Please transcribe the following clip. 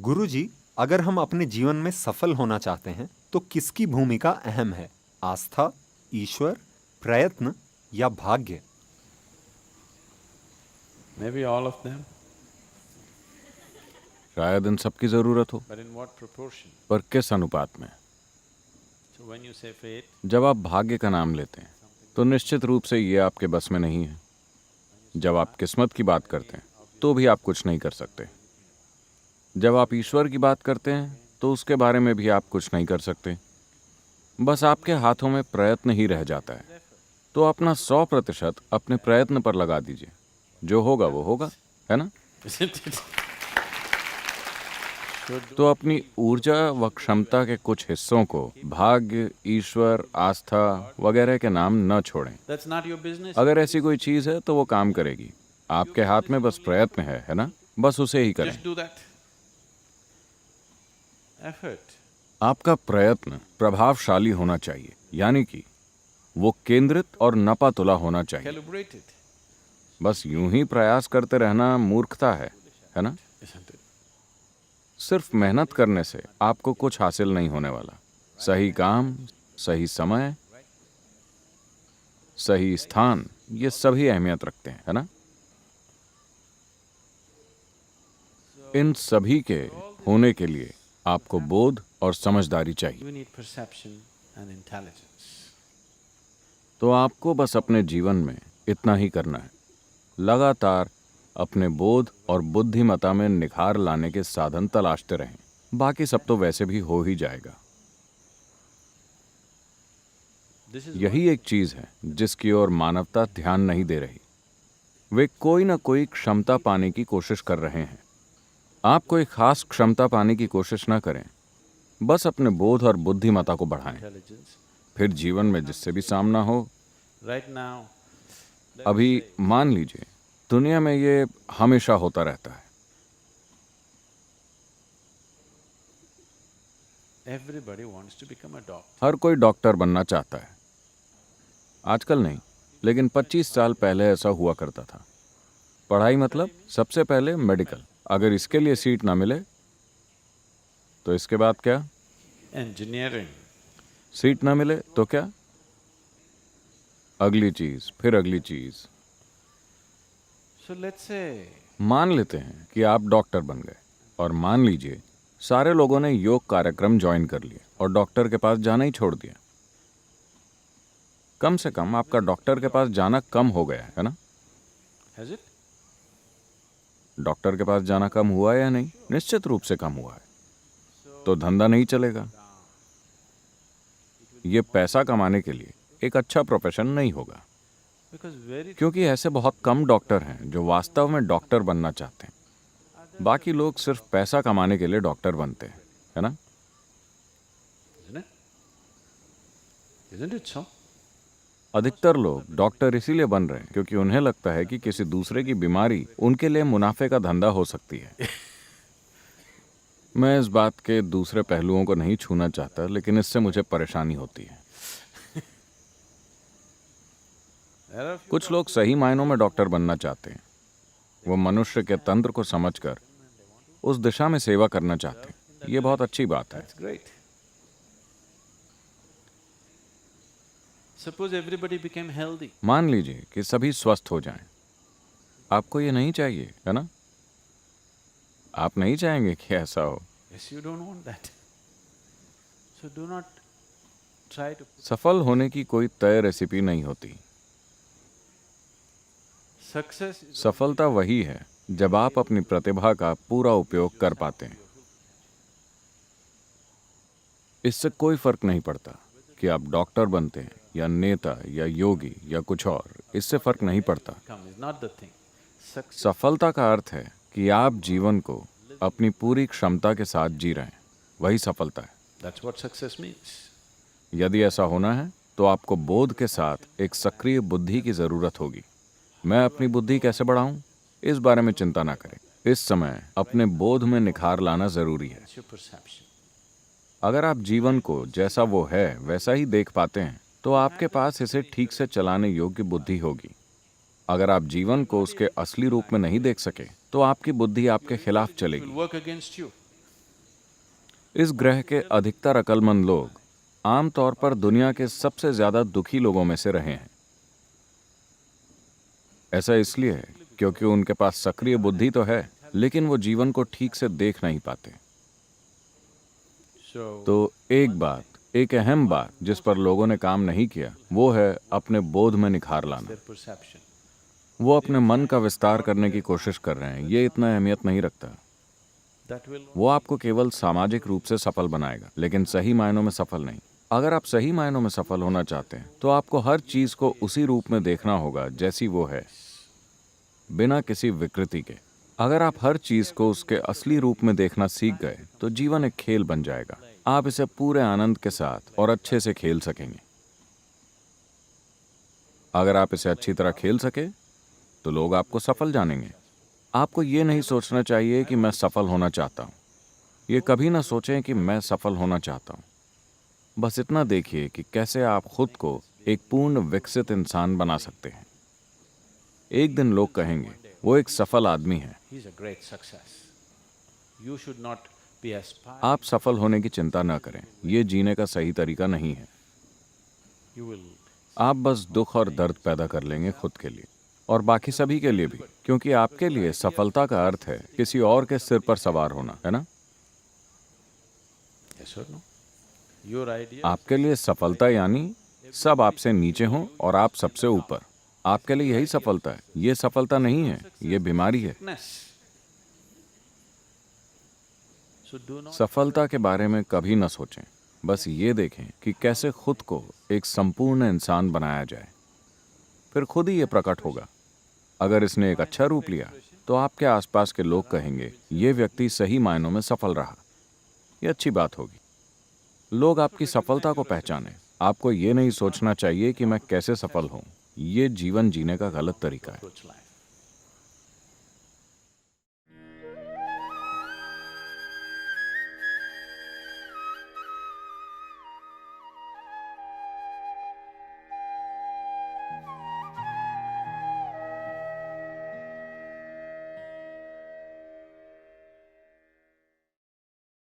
गुरुजी, अगर हम अपने जीवन में सफल होना चाहते हैं तो किसकी भूमिका अहम है? आस्था, ईश्वर, प्रयत्न या भाग्य? Maybe all of them, शायद इन सब की जरूरत हो, but in what proportion? पर किस अनुपात में? So when you say fate, जब आप भाग्य का नाम लेते हैं तो निश्चित रूप से ये आपके बस में नहीं है। जब आप किस्मत की बात करते हैं तो भी आप कुछ नहीं कर सकते। जब आप ईश्वर की बात करते हैं तो उसके बारे में भी आप कुछ नहीं कर सकते। बस आपके हाथों में प्रयत्न ही रह जाता है। तो अपना 100% अपने प्रयत्न पर लगा दीजिए। जो होगा वो होगा, है ना? isn't it? तो अपनी ऊर्जा व क्षमता के कुछ हिस्सों को भाग्य, ईश्वर, आस्था वगैरह के नाम न छोड़ें। That's not your business. अगर ऐसी कोई चीज है तो वो काम करेगी। आपके हाथ में बस प्रयत्न है ना? बस उसे ही करें। Just do that. Effort. आपका प्रयत्न प्रभावशाली होना चाहिए, यानी कि वो केंद्रित और नपातुला होना चाहिए। Calibrate it, बस यूं ही प्रयास करते रहना मूर्खता है ना? isn't it? सिर्फ मेहनत करने से आपको कुछ हासिल नहीं होने वाला। सही काम, सही समय, सही स्थान, ये सभी अहमियत रखते हैं, है ना? इन सभी के होने के लिए आपको बोध और समझदारी चाहिए। You need perception and intelligence. तो आपको बस अपने जीवन में इतना ही करना है। लगातार अपने बोध और बुद्धिमत्ता में निखार लाने के साधन तलाशते रहें। बाकी सब तो वैसे भी हो ही जाएगा। This is यही एक चीज है जिसकी ओर मानवता ध्यान नहीं दे रही। वे कोई ना कोई क्षमता पाने की कोशिश कर रहे हैं। आप कोई खास क्षमता पाने की कोशिश ना करें, बस अपने बोध और बुद्धिमत्ता को बढ़ाएं। intelligence. फिर जीवन में जिससे भी सामना हो। Right now, अभी मान लीजिए दुनिया में ये हमेशा होता रहता है। everybody wants to become a doctor. हर कोई डॉक्टर बनना चाहता है। आजकल नहीं, लेकिन 25 साल पहले ऐसा हुआ करता था। पढ़ाई मतलब सबसे पहले मेडिकल। अगर इसके लिए सीट ना मिले तो इसके बाद क्या? Engineering. सीट ना मिले तो क्या? अगली चीज, फिर अगली चीज। So let's say मान लेते हैं कि आप डॉक्टर बन गए, और मान लीजिए सारे लोगों ने योग कार्यक्रम ज्वाइन कर लिए और डॉक्टर के पास जाना ही छोड़ दिया। कम से कम आपका डॉक्टर के पास जाना कम हो गया है ना? has it? डॉक्टर के पास जाना कम हुआ है या नहीं? निश्चित रूप से कम हुआ है। तो धंधा नहीं चलेगा। ये पैसा कमाने के लिए एक अच्छा प्रोफेशन नहीं होगा, Because very क्योंकि ऐसे बहुत कम डॉक्टर हैं जो वास्तव में डॉक्टर बनना चाहते हैं। बाकी लोग सिर्फ पैसा कमाने के लिए डॉक्टर बनते हैं, है ना? isn't it? Isn't it so? अधिकतर लोग डॉक्टर इसीलिए बन रहे हैं क्योंकि उन्हें लगता है कि किसी दूसरे की बीमारी उनके लिए मुनाफे का धंधा हो सकती है। मैं इस बात के दूसरे पहलुओं को नहीं छूना चाहता, लेकिन इससे मुझे परेशानी होती है। There are few कुछ लोग सही मायनों में डॉक्टर बनना चाहते हैं। वो मनुष्य के तंत्र को समझकर उस दिशा में सेवा करना चाहते हैं। ये बहुत अच्छी बात है। That's great. Suppose everybody became healthy. मान लीजिए कि सभी स्वस्थ हो जाएं। आपको ये नहीं चाहिए, है ना? आप नहीं चाहेंगे कि ऐसा हो। Yes, you don't want that. So do not try to. सफल होने की कोई तय रेसिपी नहीं होती। Success is सफलता वही है जब आप अपनी प्रतिभा का पूरा उपयोग कर पाते हैं। इससे कोई फर्क नहीं पड़ता कि आप डॉक्टर बनते हैं या नेता या योगी या कुछ और। इससे फर्क नहीं पड़ता। come is not the thing. Success. सफलता का अर्थ है कि आप जीवन को अपनी पूरी क्षमता के साथ जी रहे हैं। वही सफलता है। That's what success means. यदि ऐसा होना है तो आपको बोध के साथ एक सक्रिय बुद्धि की जरूरत होगी। मैं अपनी बुद्धि कैसे बढ़ाऊं, इस बारे में चिंता ना करें। इस समय अपने बोध में निखार लाना जरूरी है। It's your perception. अगर आप जीवन को जैसा वो है वैसा ही देख पाते हैं तो आपके पास इसे ठीक से चलाने योग्य बुद्धि होगी। अगर आप जीवन को उसके असली रूप में नहीं देख सके तो आपकी बुद्धि आपके खिलाफ It चलेगी। will work against you. इस ग्रह के अधिकतर अक्लमंद लोग आमतौर पर दुनिया के सबसे ज्यादा दुखी लोगों में से रहे हैं। ऐसा इसलिए है क्योंकि उनके पास सक्रिय बुद्धि तो है, लेकिन वो जीवन को ठीक से देख नहीं पाते। So, तो एक अहम बात जिस पर लोगों ने काम नहीं किया, वो है अपने बोध में निखार लाना। their perception. वो अपने मन का विस्तार करने की कोशिश कर रहे हैं। ये इतना अहमियत नहीं रखता। That will वो आपको केवल सामाजिक रूप से सफल बनाएगा, लेकिन सही मायनों में सफल नहीं। अगर आप सही मायनों में सफल होना चाहते हैं तो आपको हर चीज को उसी रूप में देखना होगा जैसी वो है, बिना किसी विकृति के। अगर आप हर चीज को उसके असली रूप में देखना सीख गए तो जीवन एक खेल बन जाएगा। आप इसे पूरे आनंद के साथ और अच्छे से खेल सकेंगे। अगर आप इसे अच्छी तरह खेल सके तो लोग आपको सफल जानेंगे। आपको ये नहीं सोचना चाहिए कि मैं सफल होना चाहता हूँ। ये कभी ना सोचें कि मैं सफल होना चाहता हूँ। बस इतना देखिए कि कैसे आप खुद को एक पूर्ण विकसित इंसान बना सकते हैं। एक दिन लोग कहेंगे वो एक सफल आदमी है। he's a great success. You should not be aspiring. आप सफल होने की चिंता न करें। ये जीने का सही तरीका नहीं है। You will आप बस दुख और दर्द पैदा कर लेंगे खुद के लिए और बाकी सभी के लिए भी, क्योंकि आपके लिए सफलता का अर्थ है किसी और के सिर पर सवार होना, है ना? yes or no? Your idea आपके लिए सफलता यानी सब आपसे नीचे हों और आप सबसे ऊपर। आपके लिए यही सफलता है। ये सफलता नहीं है, ये बीमारी है। weakness. So do not सफलता के बारे में कभी न सोचें। बस ये देखें कि कैसे खुद को एक संपूर्ण इंसान बनाया जाए। फिर खुद ही ये प्रकट होगा। अगर इसने एक अच्छा रूप लिया तो आपके आसपास के लोग कहेंगे ये व्यक्ति सही मायनों में सफल रहा। ये अच्छी बात होगी। लोग आपकी सफलता को पहचानें। आपको ये नहीं सोचना चाहिए कि मैं कैसे सफल हूं। ये जीवन जीने का गलत तरीका है। approach life.